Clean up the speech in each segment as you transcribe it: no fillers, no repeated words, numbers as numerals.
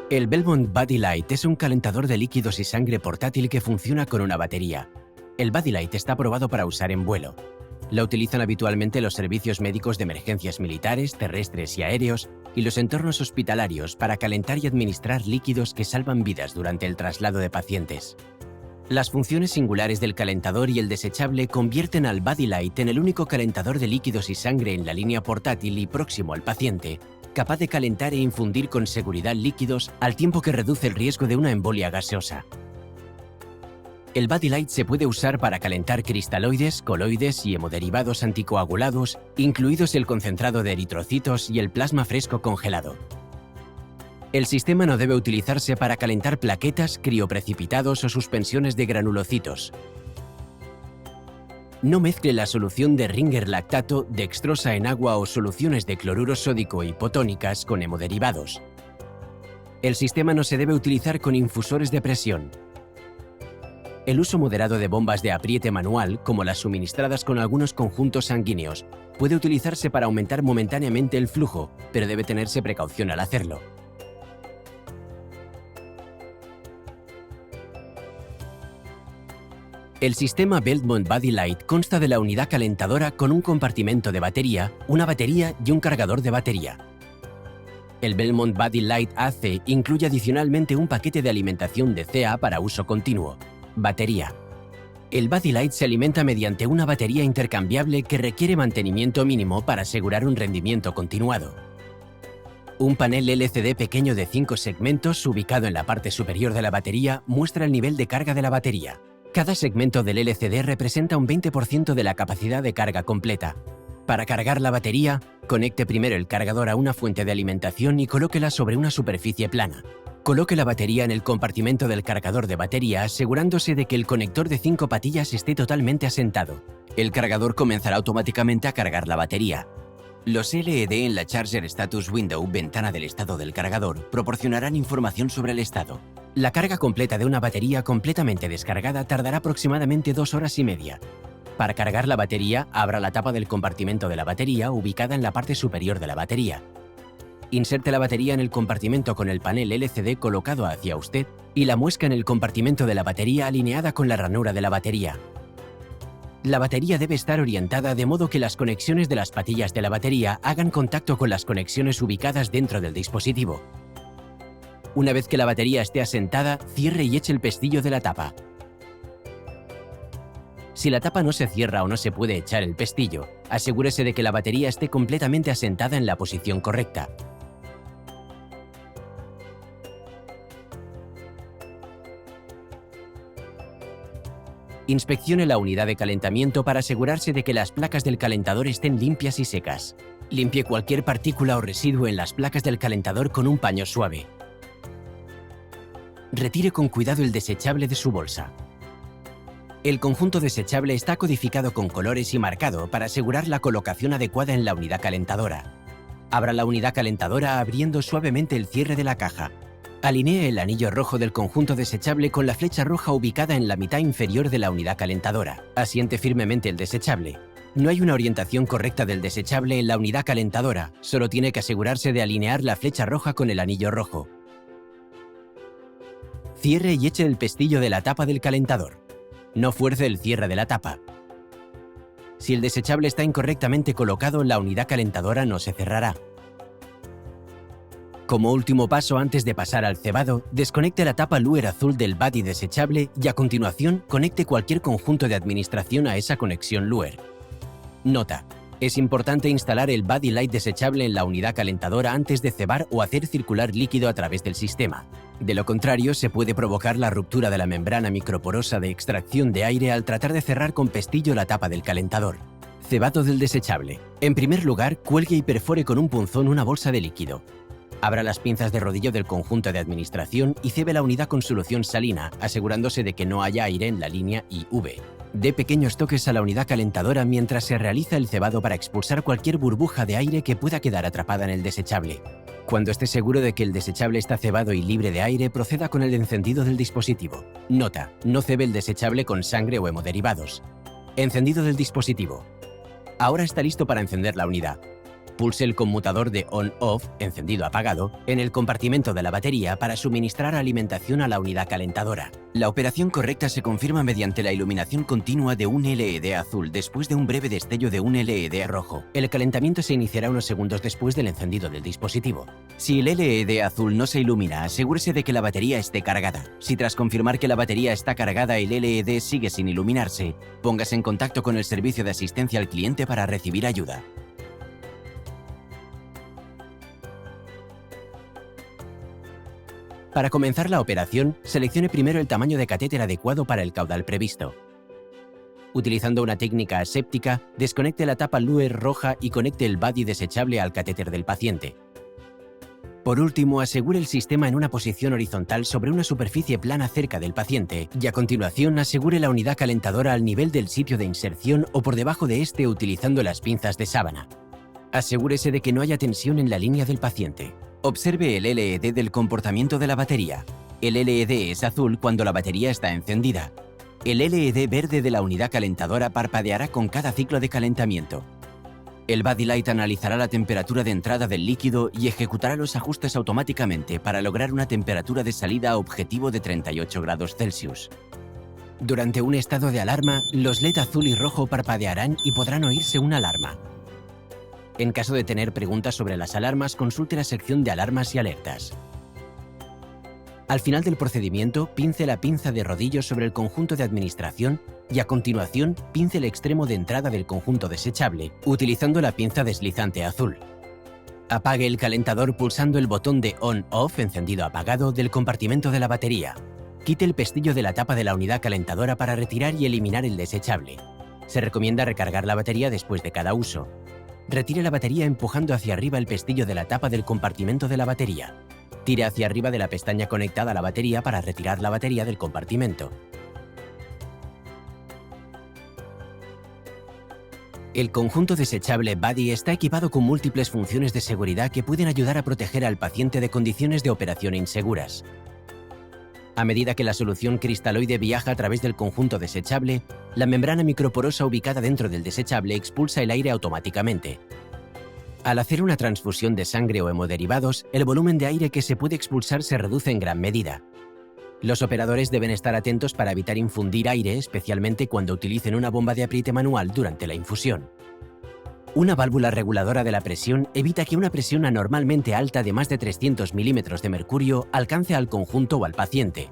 El Belmont Buddy Light es un calentador de líquidos y sangre portátil que funciona con una batería. El Buddy Light está aprobado para usar en vuelo. Lo utilizan habitualmente los servicios médicos de emergencias militares, terrestres y aéreos y los entornos hospitalarios para calentar y administrar líquidos que salvan vidas durante el traslado de pacientes. Las funciones singulares del calentador y el desechable convierten al Buddy Light en el único calentador de líquidos y sangre en la línea portátil y próximo al paciente, capaz de calentar e infundir con seguridad líquidos al tiempo que reduce el riesgo de una embolia gaseosa. El Buddy Light se puede usar para calentar cristaloides, coloides y hemoderivados anticoagulados, incluidos el concentrado de eritrocitos y el plasma fresco congelado. El sistema no debe utilizarse para calentar plaquetas, crioprecipitados o suspensiones de granulocitos. No mezcle la solución de Ringer lactato, dextrosa en agua o soluciones de cloruro sódico hipotónicas con hemoderivados. El sistema no se debe utilizar con infusores de presión. El uso moderado de bombas de apriete manual, como las suministradas con algunos conjuntos sanguíneos, puede utilizarse para aumentar momentáneamente el flujo, pero debe tenerse precaución al hacerlo. El sistema Belmont Buddy Light consta de la unidad calentadora con un compartimento de batería, una batería y un cargador de batería. El Belmont Buddy Light AC incluye adicionalmente un paquete de alimentación de CA para uso continuo. Batería. El Buddy Light se alimenta mediante una batería intercambiable que requiere mantenimiento mínimo para asegurar un rendimiento continuado. Un panel LCD pequeño de 5 segmentos ubicado en la parte superior de la batería muestra el nivel de carga de la batería. Cada segmento del LCD representa un 20% de la capacidad de carga completa. Para cargar la batería, conecte primero el cargador a una fuente de alimentación y colóquela sobre una superficie plana. Coloque la batería en el compartimento del cargador de batería asegurándose de que el conector de 5 patillas esté totalmente asentado. El cargador comenzará automáticamente a cargar la batería. Los LED en la Charger Status Window, ventana del estado del cargador, proporcionarán información sobre el estado. La carga completa de una batería completamente descargada tardará aproximadamente 2 horas y media. Para cargar la batería, abra la tapa del compartimento de la batería ubicada en la parte superior de la batería. Inserte la batería en el compartimento con el panel LCD colocado hacia usted y la muesca en el compartimento de la batería alineada con la ranura de la batería. La batería debe estar orientada de modo que las conexiones de las patillas de la batería hagan contacto con las conexiones ubicadas dentro del dispositivo. Una vez que la batería esté asentada, cierre y eche el pestillo de la tapa. Si la tapa no se cierra o no se puede echar el pestillo, asegúrese de que la batería esté completamente asentada en la posición correcta. Inspeccione la unidad de calentamiento para asegurarse de que las placas del calentador estén limpias y secas. Limpie cualquier partícula o residuo en las placas del calentador con un paño suave. Retire con cuidado el desechable de su bolsa. El conjunto desechable está codificado con colores y marcado para asegurar la colocación adecuada en la unidad calentadora. Abra la unidad calentadora abriendo suavemente el cierre de la caja. Alinee el anillo rojo del conjunto desechable con la flecha roja ubicada en la mitad inferior de la unidad calentadora. Asiente firmemente el desechable. No hay una orientación correcta del desechable en la unidad calentadora, solo tiene que asegurarse de alinear la flecha roja con el anillo rojo. Cierre y eche el pestillo de la tapa del calentador. No fuerce el cierre de la tapa. Si el desechable está incorrectamente colocado, la unidad calentadora no se cerrará. Como último paso antes de pasar al cebado, desconecte la tapa Luer azul del Buddy desechable y a continuación conecte cualquier conjunto de administración a esa conexión Luer. Nota: es importante instalar el Buddy Light desechable en la unidad calentadora antes de cebar o hacer circular líquido a través del sistema. De lo contrario, se puede provocar la ruptura de la membrana microporosa de extracción de aire al tratar de cerrar con pestillo la tapa del calentador. Cebado del desechable. En primer lugar, cuelgue y perfore con un punzón una bolsa de líquido. Abra las pinzas de rodillo del conjunto de administración y cebe la unidad con solución salina, asegurándose de que no haya aire en la línea IV. Dé pequeños toques a la unidad calentadora mientras se realiza el cebado para expulsar cualquier burbuja de aire que pueda quedar atrapada en el desechable. Cuando esté seguro de que el desechable está cebado y libre de aire, proceda con el encendido del dispositivo. Nota: no cebe el desechable con sangre o hemoderivados. Encendido del dispositivo. Ahora está listo para encender la unidad. Pulse el conmutador de on-off, encendido-apagado, en el compartimento de la batería para suministrar alimentación a la unidad calentadora. La operación correcta se confirma mediante la iluminación continua de un LED azul después de un breve destello de un LED rojo. El calentamiento se iniciará unos segundos después del encendido del dispositivo. Si el LED azul no se ilumina, asegúrese de que la batería esté cargada. Si tras confirmar que la batería está cargada el LED sigue sin iluminarse, póngase en contacto con el servicio de asistencia al cliente para recibir ayuda. Para comenzar la operación, seleccione primero el tamaño de catéter adecuado para el caudal previsto. Utilizando una técnica aséptica, desconecte la tapa Luer roja y conecte el buddy desechable al catéter del paciente. Por último, asegure el sistema en una posición horizontal sobre una superficie plana cerca del paciente y a continuación asegure la unidad calentadora al nivel del sitio de inserción o por debajo de este utilizando las pinzas de sábana. Asegúrese de que no haya tensión en la línea del paciente. Observe el LED del comportamiento de la batería. El LED es azul cuando la batería está encendida. El LED verde de la unidad calentadora parpadeará con cada ciclo de calentamiento. El Buddy Light analizará la temperatura de entrada del líquido y ejecutará los ajustes automáticamente para lograr una temperatura de salida objetivo de 38 grados Celsius. Durante un estado de alarma, los LED azul y rojo parpadearán y podrán oírse una alarma. En caso de tener preguntas sobre las alarmas, consulte la sección de alarmas y alertas. Al final del procedimiento, pince la pinza de rodillo sobre el conjunto de administración y a continuación pince el extremo de entrada del conjunto desechable, utilizando la pinza deslizante azul. Apague el calentador pulsando el botón de on-off encendido-apagado del compartimento de la batería. Quite el pestillo de la tapa de la unidad calentadora para retirar y eliminar el desechable. Se recomienda recargar la batería después de cada uso. Retire la batería empujando hacia arriba el pestillo de la tapa del compartimento de la batería. Tire hacia arriba de la pestaña conectada a la batería para retirar la batería del compartimento. El conjunto desechable Buddy está equipado con múltiples funciones de seguridad que pueden ayudar a proteger al paciente de condiciones de operación inseguras. A medida que la solución cristaloide viaja a través del conjunto desechable, la membrana microporosa ubicada dentro del desechable expulsa el aire automáticamente. Al hacer una transfusión de sangre o hemoderivados, el volumen de aire que se puede expulsar se reduce en gran medida. Los operadores deben estar atentos para evitar infundir aire, especialmente cuando utilicen una bomba de apriete manual durante la infusión. Una válvula reguladora de la presión evita que una presión anormalmente alta de más de 300 milímetros de mercurio alcance al conjunto o al paciente.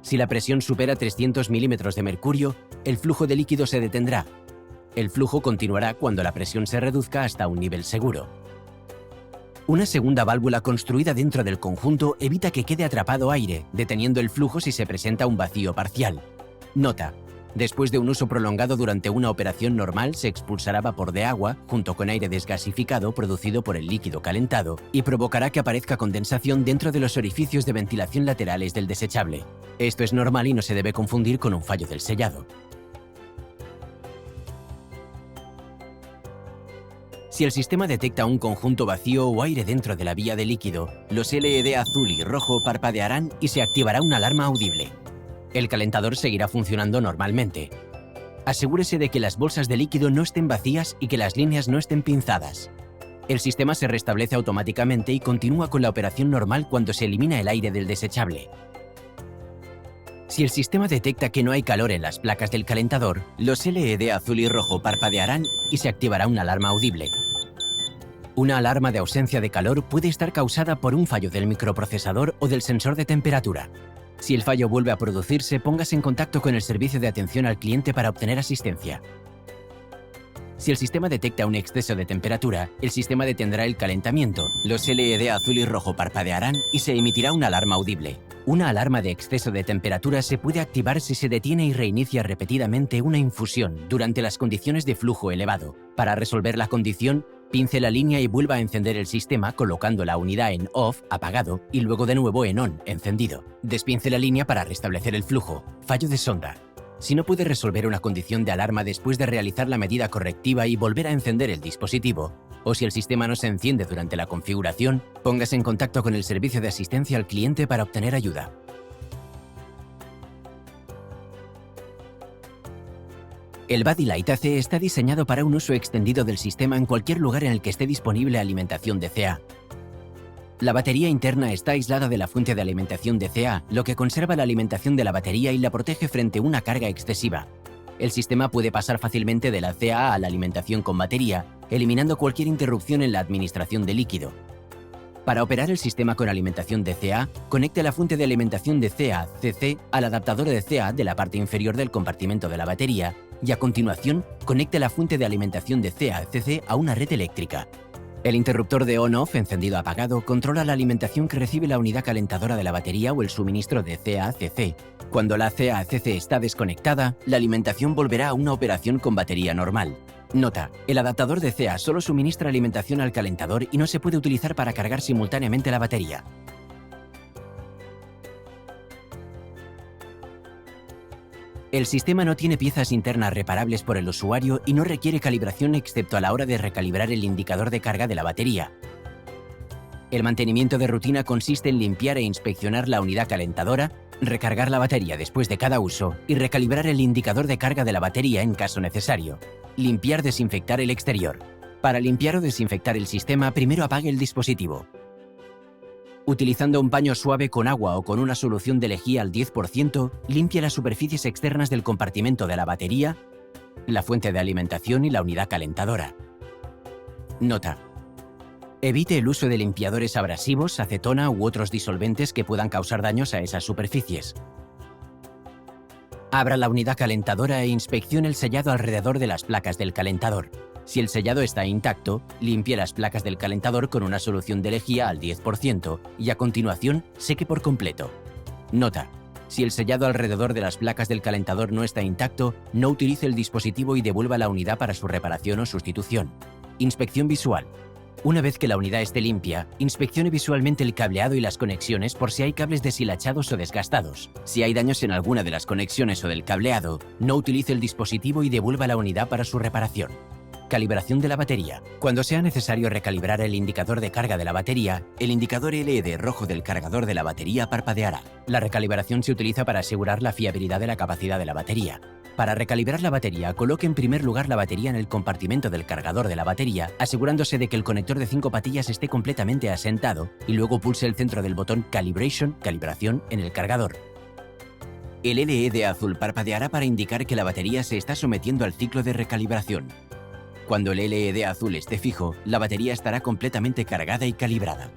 Si la presión supera 300 milímetros de mercurio, el flujo de líquido se detendrá. El flujo continuará cuando la presión se reduzca hasta un nivel seguro. Una segunda válvula construida dentro del conjunto evita que quede atrapado aire, deteniendo el flujo si se presenta un vacío parcial. Nota: después de un uso prolongado durante una operación normal, se expulsará vapor de agua, junto con aire desgasificado producido por el líquido calentado, y provocará que aparezca condensación dentro de los orificios de ventilación laterales del desechable. Esto es normal y no se debe confundir con un fallo del sellado. Si el sistema detecta un conjunto vacío o aire dentro de la vía de líquido, los LED azul y rojo parpadearán y se activará una alarma audible. El calentador seguirá funcionando normalmente. Asegúrese de que las bolsas de líquido no estén vacías y que las líneas no estén pinzadas. El sistema se restablece automáticamente y continúa con la operación normal cuando se elimina el aire del desechable. Si el sistema detecta que no hay calor en las placas del calentador, los LED azul y rojo parpadearán y se activará una alarma audible. Una alarma de ausencia de calor puede estar causada por un fallo del microprocesador o del sensor de temperatura. Si el fallo vuelve a producirse, póngase en contacto con el servicio de atención al cliente para obtener asistencia. Si el sistema detecta un exceso de temperatura, el sistema detendrá el calentamiento, los LED azul y rojo parpadearán y se emitirá una alarma audible. Una alarma de exceso de temperatura se puede activar si se detiene y reinicia repetidamente una infusión durante las condiciones de flujo elevado. Para resolver la condición, pince la línea y vuelva a encender el sistema colocando la unidad en off, apagado, y luego de nuevo en on, encendido. Despince la línea para restablecer el flujo. Fallo de sonda. Si no puede resolver una condición de alarma después de realizar la medida correctiva y volver a encender el dispositivo, o si el sistema no se enciende durante la configuración, póngase en contacto con el servicio de asistencia al cliente para obtener ayuda. El Buddy Light AC está diseñado para un uso extendido del sistema en cualquier lugar en el que esté disponible alimentación DCA. La batería interna está aislada de la fuente de alimentación DCA, lo que conserva la alimentación de la batería y la protege frente a una carga excesiva. El sistema puede pasar fácilmente de la CA a la alimentación con batería, eliminando cualquier interrupción en la administración de líquido. Para operar el sistema con alimentación DCA, conecte la fuente de alimentación DCA CC al adaptador DCA de la parte inferior del compartimento de la batería y a continuación conecte la fuente de alimentación DCA CC a una red eléctrica. El interruptor de on-off encendido-apagado controla la alimentación que recibe la unidad calentadora de la batería o el suministro de CA-CC. Cuando la CA-CC está desconectada, la alimentación volverá a una operación con batería normal. Nota: el adaptador de CA solo suministra alimentación al calentador y no se puede utilizar para cargar simultáneamente la batería. El sistema no tiene piezas internas reparables por el usuario y no requiere calibración excepto a la hora de recalibrar el indicador de carga de la batería. El mantenimiento de rutina consiste en limpiar e inspeccionar la unidad calentadora, recargar la batería después de cada uso y recalibrar el indicador de carga de la batería en caso necesario. Limpiar-desinfectar el exterior. Para limpiar o desinfectar el sistema, primero apague el dispositivo. Utilizando un paño suave con agua o con una solución de lejía al 10%, limpie las superficies externas del compartimento de la batería, la fuente de alimentación y la unidad calentadora. Nota: evite el uso de limpiadores abrasivos, acetona u otros disolventes que puedan causar daños a esas superficies. Abra la unidad calentadora e inspeccione el sellado alrededor de las placas del calentador. Si el sellado está intacto, limpie las placas del calentador con una solución de lejía al 10% y a continuación seque por completo. Nota: si el sellado alrededor de las placas del calentador no está intacto, no utilice el dispositivo y devuelva la unidad para su reparación o sustitución. Inspección visual. Una vez que la unidad esté limpia, inspeccione visualmente el cableado y las conexiones por si hay cables deshilachados o desgastados. Si hay daños en alguna de las conexiones o del cableado, no utilice el dispositivo y devuelva la unidad para su reparación. Calibración de la batería. Cuando sea necesario recalibrar el indicador de carga de la batería, el indicador LED rojo del cargador de la batería parpadeará. La recalibración se utiliza para asegurar la fiabilidad de la capacidad de la batería. Para recalibrar la batería, coloque en primer lugar la batería en el compartimento del cargador de la batería, asegurándose de que el conector de 5 patillas esté completamente asentado, y luego pulse el centro del botón Calibration, calibración, en el cargador. El LED azul parpadeará para indicar que la batería se está sometiendo al ciclo de recalibración. Cuando el LED azul esté fijo, la batería estará completamente cargada y calibrada.